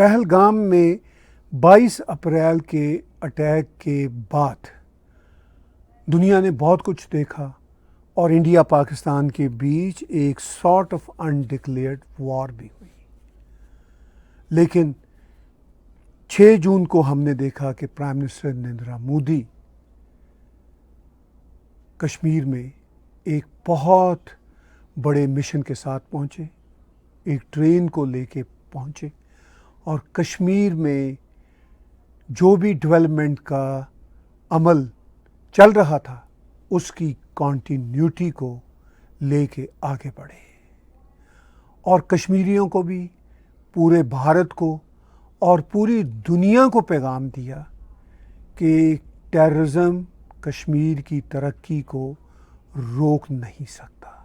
पहलगाम में 22 अप्रैल के अटैक के बाद दुनिया ने बहुत कुछ देखा और इंडिया पाकिस्तान के बीच एक सॉर्ट ऑफ अनडिक्लेयर्ड वॉर भी हुई। लेकिन 6 जून को हमने देखा कि प्राइम मिनिस्टर नरेंद्र मोदी कश्मीर में एक बहुत बड़े मिशन के साथ पहुंचे, एक ट्रेन को लेके पहुंचे और कश्मीर में जो भी डेवलपमेंट का अमल चल रहा था उसकी कॉन्टिन्यूटी को लेके आगे बढ़े और कश्मीरियों को भी, पूरे भारत को और पूरी दुनिया को पैगाम दिया कि टेररिज्म कश्मीर की तरक्की को रोक नहीं सकता।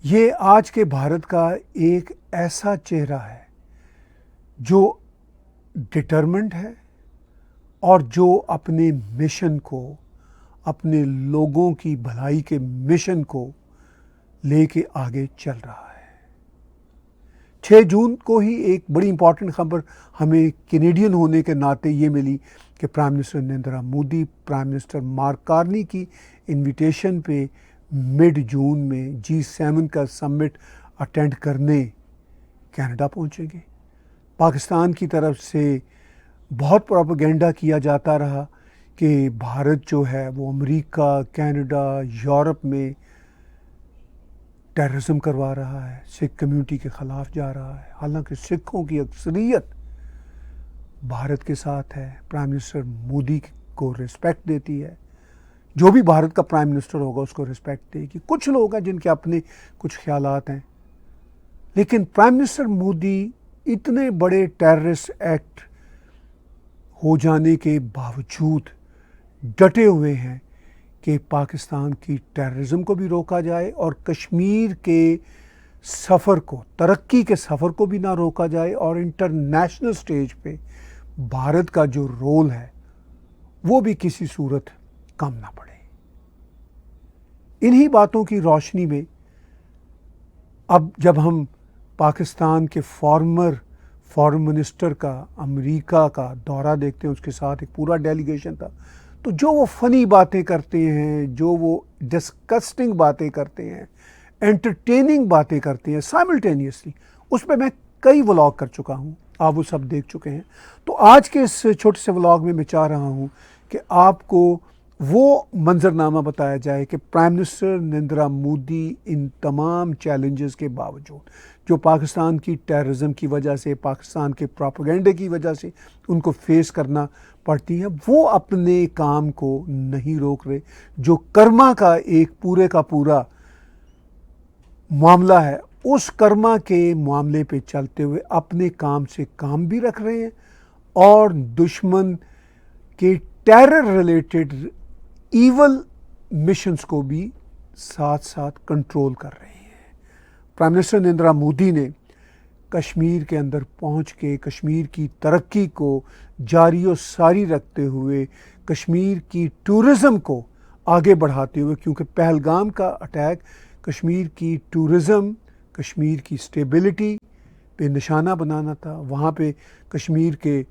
ये आज के भारत का एक ऐसा चेहरा है जो डिटरमिन्ड है और जो अपने मिशन को, अपने लोगों की भलाई के मिशन को लेके आगे चल रहा है। 6 जून को ही एक बड़ी इंपॉर्टेंट खबर हमें कैनेडियन होने के नाते ये मिली कि prime minister Narendra Modi prime minister mark Carney की इनविटेशन पे मिड जून में G7 का समिट अटेंड करने कनाडा पहुंचेंगे। पाकिस्तान की तरफ से बहुत प्रोपेगेंडा किया जाता रहा कि भारत जो है वो अमेरिका, कनाडा, यूरोप में टेररिज्म करवा रहा है, सिख कम्युनिटी के ख़िलाफ़ जा रहा है। हालांकि सिखों की अक्सरियत भारत के साथ है, प्राइम मिनिस्टर मोदी को रिस्पेक्ट देती है, जो भी भारत का प्राइम मिनिस्टर होगा उसको रिस्पेक्ट देगी। कुछ लोग हैं जिनके अपने कुछ ख्यालात हैं, लेकिन प्राइम मिनिस्टर मोदी इतने बड़े टेररिस्ट एक्ट हो जाने के बावजूद डटे हुए हैं कि पाकिस्तान की टेररिज्म को भी रोका जाए और कश्मीर के सफ़र को, तरक्की के सफ़र को भी ना रोका जाए और इंटरनेशनल स्टेज पे भारत का जो रोल है वो भी किसी सूरत कम ना पड़े। इन्हीं बातों की रोशनी में अब जब हम पाकिस्तान के फॉरेन मिनिस्टर का अमेरिका का दौरा देखते हैं, उसके साथ एक पूरा डेलीगेशन था, तो जो वो फ़नी बातें करते हैं, जो वो डिस्कस्टिंग बातें करते हैं, एंटरटेनिंग बातें करते हैं साइमल्टेनियसली, उस पर मैं कई व्लॉग कर चुका हूँ, आप वो सब देख चुके हैं। तो आज के इस छोटे से व्लॉग में मैं चाह रहा हूँ कि आपको वो मंजरनामा बताया जाए कि प्राइम मिनिस्टर नरेंद्र मोदी इन तमाम चैलेंजेस के बावजूद, जो पाकिस्तान की टेररिज्म की वजह से, पाकिस्तान के प्रोपेगेंडे की वजह से उनको फेस करना पड़ती हैं, वो अपने काम को नहीं रोक रहे। जो कर्मा का एक पूरे का पूरा मामला है, उस कर्मा के मामले पे चलते हुए अपने काम से काम भी रख रहे हैं और दुश्मन के टेरर रिलेटेड ईवल मिशंस को भी साथ साथ कंट्रोल कर रहे हैं। प्राइम मिनिस्टर नरेंद्र मोदी ने कश्मीर के अंदर पहुंच के कश्मीर की तरक्की को जारी और सारी रखते हुए कश्मीर की टूरिज़्म को आगे बढ़ाते हुए, क्योंकि पहलगाम का अटैक कश्मीर की टूरिज़्म, कश्मीर की स्टेबिलिटी पे निशाना बनाना था। वहाँ पे कश्मीर के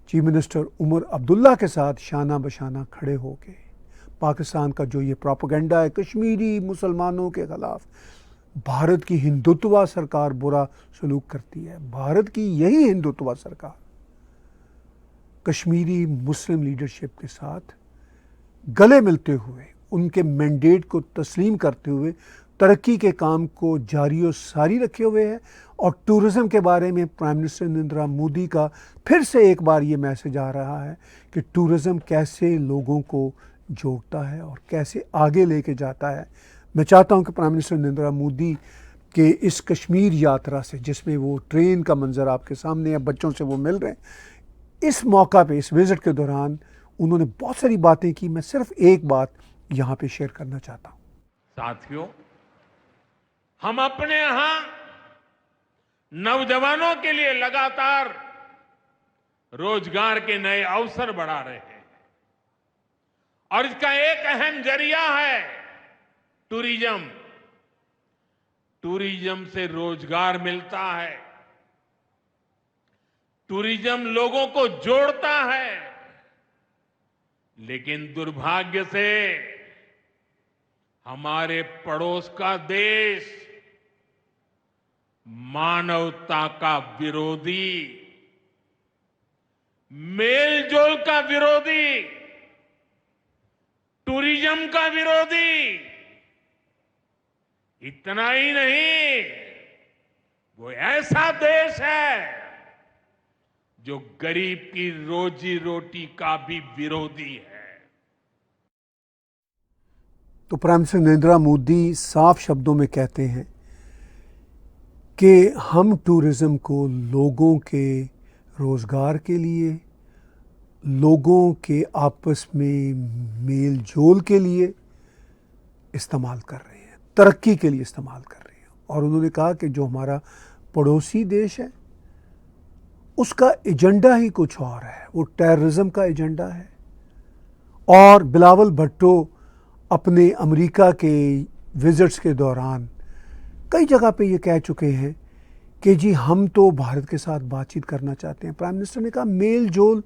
चीफ मिनिस्टर उमर अब्दुल्ला के साथ शाना बशाना खड़े हो गए। पाकिस्तान का जो ये प्रोपेगेंडा है कश्मीरी मुसलमानों के ख़िलाफ़, भारत की हिंदुत्वा सरकार बुरा सलूक करती है। भारत की यही हिंदुत्वा सरकार कश्मीरी मुस्लिम लीडरशिप के साथ गले मिलते हुए, उनके मैंडेट को तस्लीम करते हुए तरक्की के काम को जारी और सारी रखे हुए है। और टूरिज़्म के बारे में प्राइम मिनिस्टर नरेंद्र मोदी का फिर से एक बार ये मैसेज आ रहा है कि टूरिज़्म कैसे लोगों को जोड़ता है और कैसे आगे लेके जाता है। मैं चाहता हूं कि प्राइम मिनिस्टर नरेंद्र मोदी के इस कश्मीर यात्रा से, जिसमें वो ट्रेन का मंजर आपके सामने है, बच्चों से वो मिल रहे हैं, इस मौका पे, इस विज़िट के दौरान उन्होंने बहुत सारी बातें की। मैं सिर्फ एक बात यहाँ पे शेयर करना चाहता हूँ। साथियों, हम अपने यहाँ नौजवानों के लिए लगातार रोजगार के नए अवसर बढ़ा रहे हैं और इसका एक अहम जरिया है टूरिज्म। टूरिज्म से रोजगार मिलता है, टूरिज्म लोगों को जोड़ता है, लेकिन दुर्भाग्य से हमारे पड़ोस का देश मानवता का विरोधी, मेलजोल का विरोधी, टूरिज्म का विरोधी, इतना ही नहीं, वो ऐसा देश है जो गरीब की रोजी रोटी का भी विरोधी है। तो प्राइम मिनिस्टर नरेंद्र मोदी साफ शब्दों में कहते हैं कि हम टूरिज्म को लोगों के रोज़गार के लिए, लोगों के आपस में मेल जोल के लिए इस्तेमाल कर रहे हैं, तरक्की के लिए इस्तेमाल कर रहे हैं। और उन्होंने कहा कि जो हमारा पड़ोसी देश है उसका एजेंडा ही कुछ और है, वो टेररिज्म का एजेंडा है। और बिलावल भुट्टो अपने अमेरिका के विजिट्स के दौरान कई जगह पे ये कह चुके हैं कि जी हम तो भारत के साथ बातचीत करना चाहते हैं। प्राइम मिनिस्टर ने कहा मेल जोल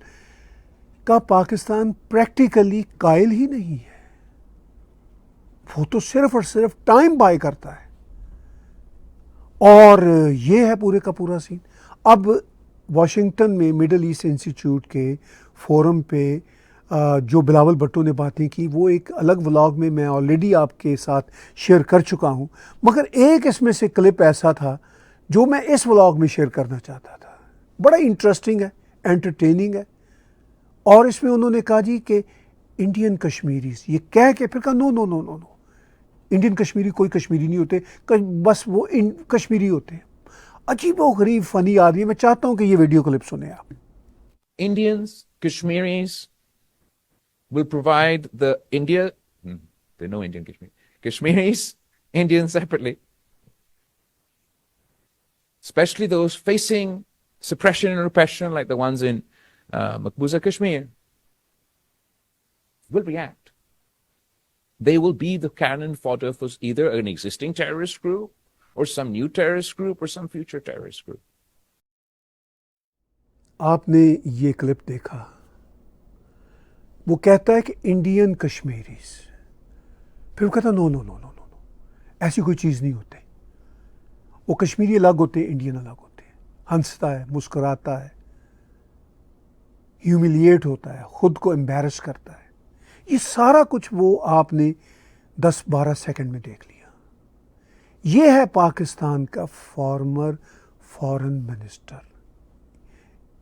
का पाकिस्तान प्रैक्टिकली कायल ही नहीं है, वो तो सिर्फ और सिर्फ टाइम बाय करता है। और ये है पूरे का पूरा सीन। अब वाशिंगटन में मिडल ईस्ट इंस्टीट्यूट के फोरम पे जो बिलावल भुट्टो ने बातें की वो एक अलग व्लॉग में मैं ऑलरेडी आपके साथ शेयर कर चुका हूं, मगर एक इसमें से क्लिप ऐसा था जो मैं इस व्लॉग में शेयर करना चाहता था। बड़ा इंटरेस्टिंग है, एंटरटेनिंग है। और इसमें उन्होंने कहा जी कि इंडियन कश्मीरीज, ये कह के फिर कहा no no no no no, Indian Kashmiri कोई कश्मीरी नहीं होते, बस वो कश्मीरी होते हैं। अजीबो गरीब फनी आदमी। मैं चाहता हूं कि ये वीडियो क्लिप सुने आप। Indians, Kashmiris will provide the India, there are no Indian Kashmiri, Kashmiris, Indians separately, especially those facing suppression and repression like the ones in Maqbuza, Kashmir, will react. They will be the cannon fodder for either an existing terrorist group or some new terrorist group or some future terrorist group. आपने ये clip देखा, वो कहता है कि Indian Kashmiris, फिर वो कहता no no no no no no, ऐसी कोई चीज़ नहीं होती। वो कश्मीरी अलग होते हैं, इंडियन अलग होते हैं। हंसता है, मुस्कुराता है, ह्यूमिलिएट होता है, खुद को एम्बैरस करता है। ये सारा कुछ वो आपने 10-12 सेकंड में देख लिया। ये है पाकिस्तान का फॉर्मर फॉरेन मिनिस्टर।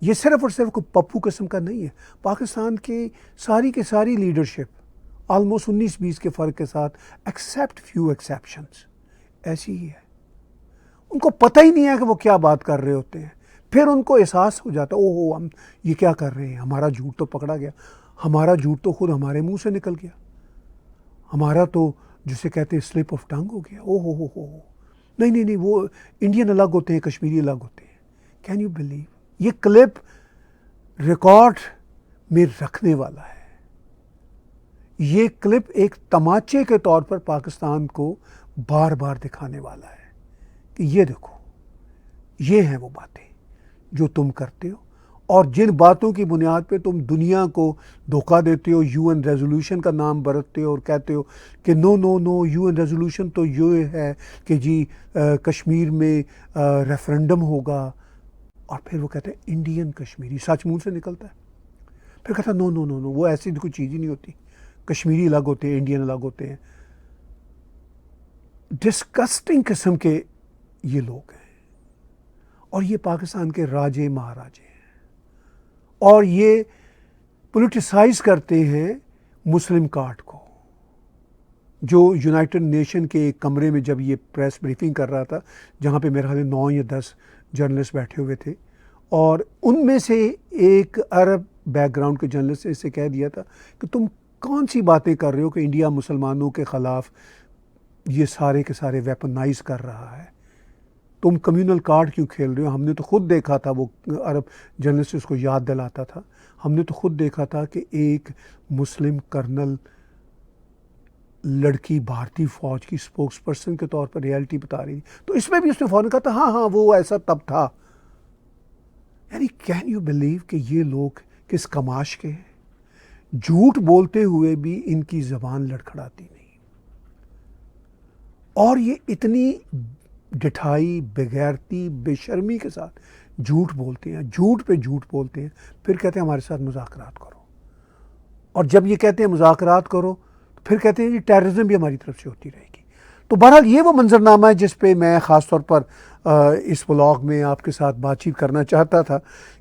ये सिर्फ और सिर्फ कोई पप्पू किस्म का नहीं है। पाकिस्तान की सारी लीडरशिप ऑलमोस्ट 19-20 के फ़र्क के साथ, एक्सेप्ट फ्यू एक्सेप्शंस, ऐसी ही है। उनको पता ही नहीं है कि वो क्या बात कर रहे होते हैं। फिर उनको एहसास हो जाता है ओहो हम ये क्या कर रहे हैं, हमारा झूठ तो पकड़ा गया, हमारा झूठ तो खुद हमारे मुंह से निकल गया, हमारा तो जिसे कहते हैं स्लिप ऑफ टंग हो गया। ओ हो नहीं नहीं नहीं, वो इंडियन अलग होते हैं, कश्मीरी अलग होते हैं। Can you believe? ये क्लिप रिकॉर्ड में रखने वाला है। ये क्लिप एक तमाचे के तौर पर पाकिस्तान को बार बार दिखाने वाला है कि ये देखो, ये हैं वो बातें जो तुम करते हो और जिन बातों की बुनियाद पे तुम दुनिया को धोखा देते हो। यूएन रेजोल्यूशन का नाम बरतते हो और कहते हो कि no no no, UN resolution तो ये है कि जी कश्मीर में रेफरेंडम होगा। और फिर वो कहते हैं इंडियन कश्मीरी, सच मुंह से निकलता है। फिर कहता है नो नो नो नो, वो ऐसी कोई चीज़ ही नहीं होती, कश्मीरी अलग होते हैं, इंडियन अलग होते हैं। डिस्कस्टिंग किस्म के ये लोग हैं। और ये पाकिस्तान के राजे महाराजे हैं और ये पोलिटिसाइज करते हैं मुस्लिम कार्ड को। जो यूनाइटेड नेशन के एक कमरे में जब ये प्रेस ब्रीफिंग कर रहा था, जहाँ पे मेरे ख्याल 9 या 10 जर्नलिस्ट बैठे हुए थे, और उनमें से एक अरब बैकग्राउंड के जर्नलिस्ट ने इससे कह दिया था कि तुम कौन सी बातें कर रहे हो कि इंडिया मुसलमानों के ख़िलाफ़ ये सारे के सारे वेपनाइज कर रहा है, तुम कम्युनल कार्ड क्यों खेल रहे हो? हमने तो खुद देखा था, वो अरब जर्नलिस्ट उसको याद दिलाता था, हमने तो खुद देखा था कि एक मुस्लिम कर्नल लड़की भारतीय फ़ौज की स्पोक्स पर्सन के तौर पर रियलिटी बता रही थी। तो इसमें भी उसने फ़ौरन कहा था हाँ हाँ वो ऐसा तब था। यानी कैन यू बिलीव कि ये लोग किस कमाश के हैं। झूठ बोलते हुए भी इनकी जबान लड़खड़ाती नहीं, और ये इतनी डिठाई, बेगैरती, बेशर्मी के साथ झूठ बोलते हैं, झूठ पे झूठ बोलते हैं, फिर कहते हैं हमारे साथ मुज़ाकरात करो। और जब ये कहते हैं मुज़ाकरात करो तो फिर कहते हैं जी टेररिज्म भी हमारी तरफ से होती रहेगी। तो बहरहाल ये वो मंजरनामा है जिस पे मैं ख़ास तौर पर इस व्लॉग में आपके साथ बातचीत करना चाहता था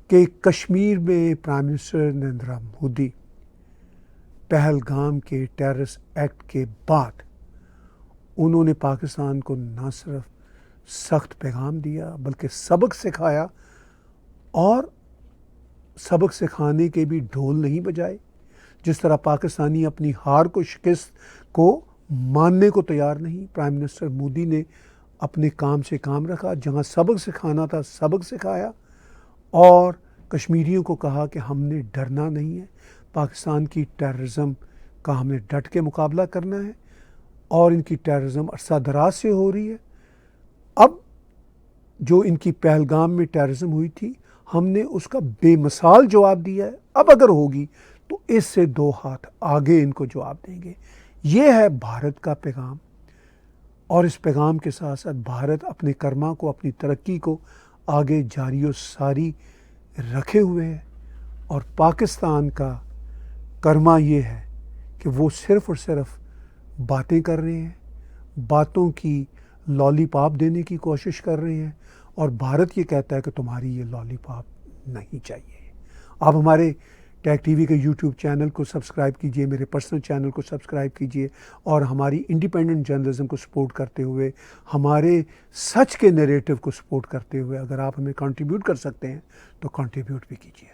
कि कश्मीर में प्राइम मिनिस्टर नरेंद्र मोदी पहलगाम के टेररिस्ट एक्ट के बाद उन्होंने पाकिस्तान को न सिर्फ सख्त पैगाम दिया बल्कि सबक सिखाया, और सबक सिखाने के भी ढोल नहीं बजाए। जिस तरह पाकिस्तानी अपनी हार को, शिकस्त को मानने को तैयार नहीं, प्राइम मिनिस्टर मोदी ने अपने काम से काम रखा, जहां सबक सिखाना था सबक सिखाया, और कश्मीरियों को कहा कि हमने डरना नहीं है, पाकिस्तान की टेररिज्म का हमने डट के मुकाबला करना है, और इनकी टेररिज्म अरसा दराज से हो रही है। अब जो इनकी पहलगाम में टेररिज्म हुई थी, हमने उसका बेमिसाल जवाब दिया है। अब अगर होगी तो इससे 2 हाथ आगे इनको जवाब देंगे। ये है भारत का पैगाम, और इस पैगाम के साथ साथ भारत अपने कर्मा को, अपनी तरक्की को आगे जारी और सारी रखे हुए है। और पाकिस्तान का कर्मा ये है कि वो सिर्फ़ और सिर्फ बातें कर रहे हैं, बातों की लॉलीपॉप देने की कोशिश कर रहे हैं, और भारत ये कहता है कि तुम्हारी ये लॉलीपॉप नहीं चाहिए। आप हमारे टैग टीवी के यूट्यूब चैनल को सब्सक्राइब कीजिए, मेरे पर्सनल चैनल को सब्सक्राइब कीजिए, और हमारी इंडिपेंडेंट जर्नलिज्म को सपोर्ट करते हुए, हमारे सच के नैरेटिव को सपोर्ट करते हुए अगर आप हमें कंट्रीब्यूट कर सकते हैं तो कंट्रीब्यूट भी कीजिए।